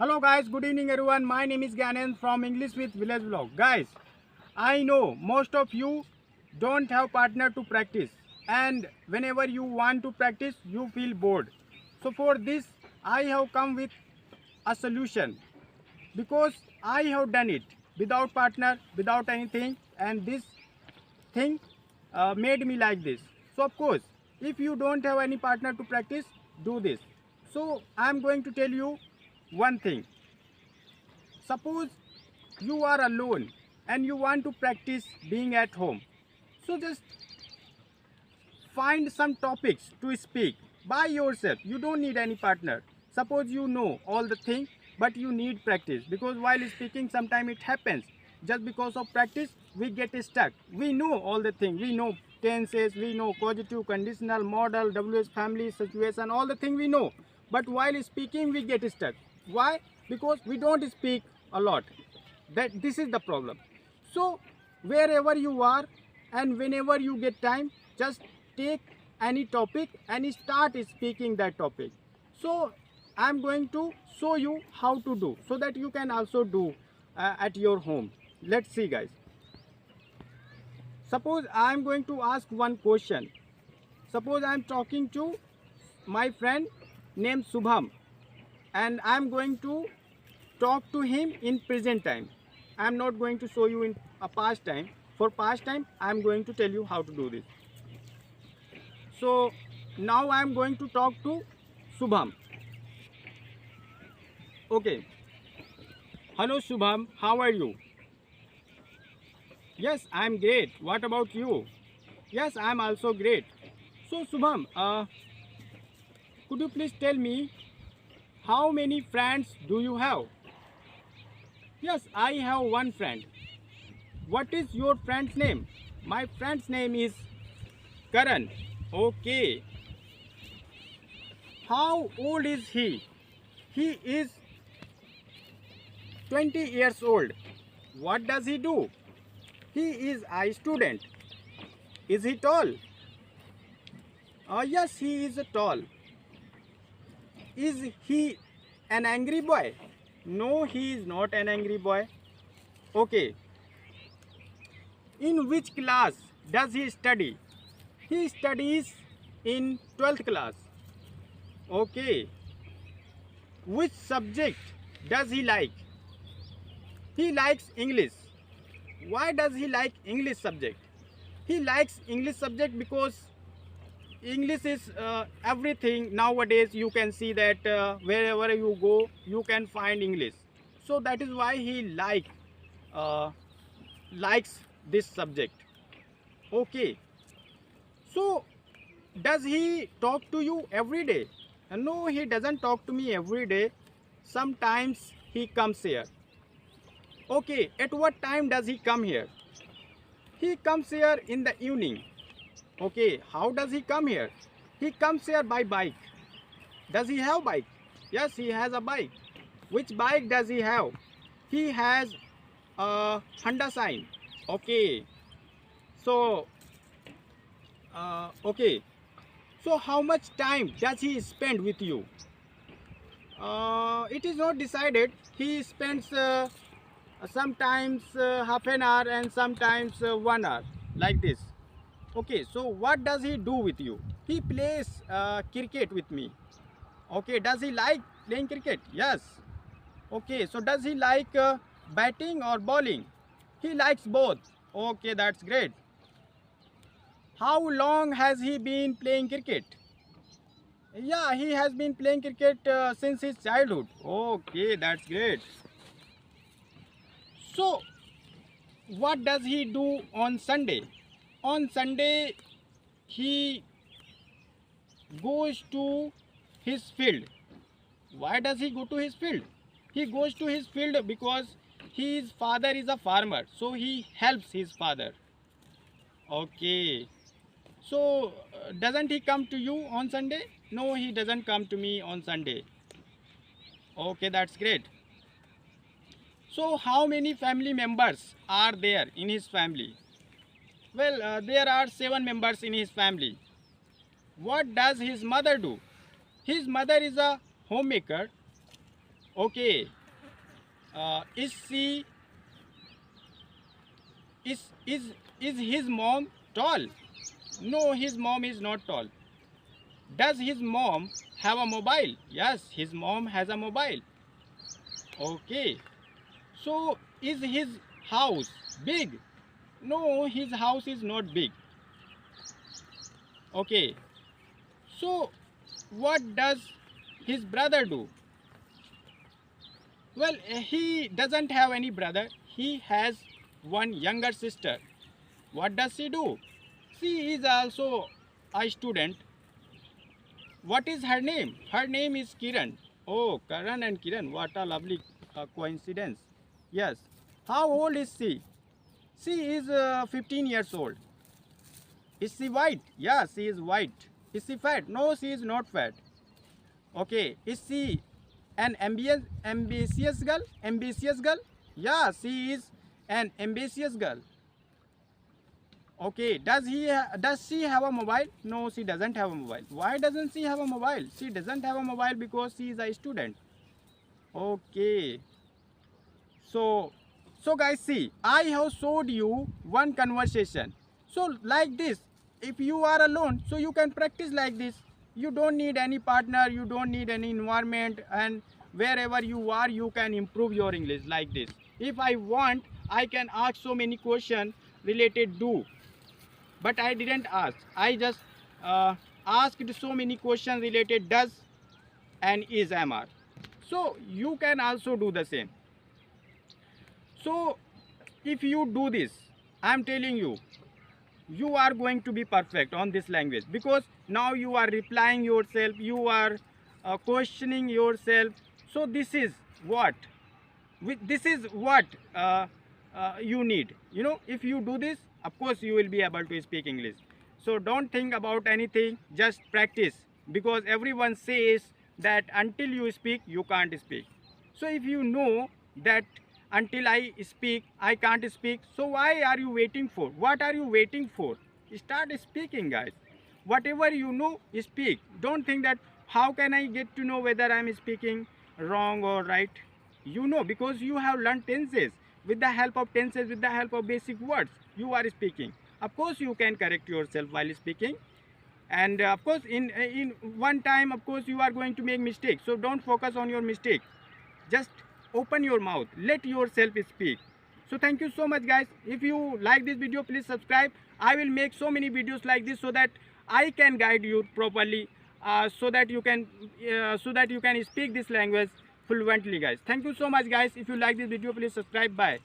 Hello guys, good evening everyone. My name is Ganen from English with Village Vlog. Guys, I know most of you don't have partner to practice, and whenever you want to practice you feel bored. So for this I have come with a solution because I have done it without partner, without anything, and this thing made me like this. So of course, if you don't have any partner to practice, do this. So I am going to tell you one thing. Suppose you are alone and you want to practice being at home. So just find some topics to speak by yourself. You don't need any partner. Suppose you know all the things, but you need practice, because while speaking sometimes it happens. Just because of practice we get stuck. We know all the things. We know tenses, we know causative, conditional, modal, WH family, situation, all the things we know. But while speaking we get stuck. Why? Because we don't speak a lot. This is the problem. So wherever you are and whenever you get time, just take any topic and start speaking that topic. So I'm going to show you how to do, so that you can also do at your home. Let's see guys. Suppose I'm going to ask one question. Suppose I'm talking to my friend named Subham, and I'm going to talk to him in present time. I'm not going to show you in a past time. For past time I'm going to tell you how to do this. So now I'm going to talk to Subham. Okay. Hello Subham, how are you? Yes, I'm great. What about you? Yes, I'm also great. So Subham, could you please tell me how many friends do you have? Yes, I have one friend. What is your friend's name? My friend's name is Karan. Okay. How old is he? He is 20 years old. What does he do? He is a student. Is he tall? Yes, he is tall. Is he an angry boy? No, he is not an angry boy. Okay. In which class does he study? He studies in 12th class. Okay. Which subject does he like? He likes English. Why does he like English subject? He likes English subject because English is everything nowadays. You can see that wherever you go you can find English. So that is why he uh, likes this subject. Okay. So does he talk to you every day? No, he doesn't talk to me every day. Sometimes he comes here. Okay, at what time does he come here? He comes here in the evening. Okay, how does he come here? He comes here by bike. Does he have bike? Yes, he has a bike. Which bike does he have? He has a Honda Sign. Okay. So, okay. So how much time does he spend with you? It is not decided. He spends sometimes half an hour and sometimes 1 hour, like this. Okay, so what does he do with you? He plays cricket with me. Okay, does he like playing cricket? Yes. Okay, so does he like batting or bowling? He likes both. Okay, that's great. How long has he been playing cricket? Yeah, he has been playing cricket since his childhood. Okay, that's great. So, what does he do on Sunday? On Sunday, he goes to his field. Why does he go to his field? He goes to his field because his father is a farmer, so he helps his father. Okay. So, doesn't he come to you on Sunday? No, he doesn't come to me on Sunday. Okay, that's great. So, how many family members are there in his family? Well, there are 7 members in his family. What does his mother do? His mother is a homemaker. Okay. Is she is his mom tall? No, his mom is not tall. Does his mom have a mobile? Yes, his mom has a mobile. Okay. So is his house big? No, his house is not big. Okay. So what does his brother do? Well, he doesn't have any brother. He has one younger sister. What does she do? She is also a student. What is her name? Her name is Kiran. Oh, Karan and Kiran. What a lovely coincidence. Yes. How old is she? She is 15 years old. Is she white? Yes, she is white. Is she fat? No, she is not fat. Okay. Is she an ambitious girl? Ambitious girl? Yeah, she is an ambitious girl. Okay. Does she have a mobile? No, she doesn't have a mobile. Why doesn't she have a mobile? She doesn't have a mobile because she is a student. Okay. So guys, see, I have showed you one conversation. So like this, if you are alone, so you can practice like this. You don't need any partner, you don't need any environment, and wherever you are, you can improve your English like this. If I want, I can ask so many questions related to, but I didn't ask. I just asked so many questions related does and is MR. So you can also do the same. So if you do this, I am telling you, you are going to be perfect on this language, because now you are replying yourself, you are questioning yourself. So this is what you need. You know, if you do this, of course you will be able to speak English. So don't think about anything, just practice, because everyone says that until you speak you can't speak. So if you know that until I speak I can't speak, so why are you waiting for? What are you waiting for? Start speaking, guys. Whatever you know, speak. Don't think that how can I get to know whether I'm speaking wrong or right. You know, because you have learned tenses. With the help of tenses, with the help of basic words, you are speaking. Of course you can correct yourself while speaking, and of course in one time, of course, you are going to make mistakes. So don't focus on your mistake, just open your mouth, let yourself speak. So thank you so much, guys. If you like this video, please subscribe. I will make so many videos like this so that I can guide you properly, so that you can speak this language fluently, guys. Thank you so much, guys. If you like this video, please subscribe. Bye.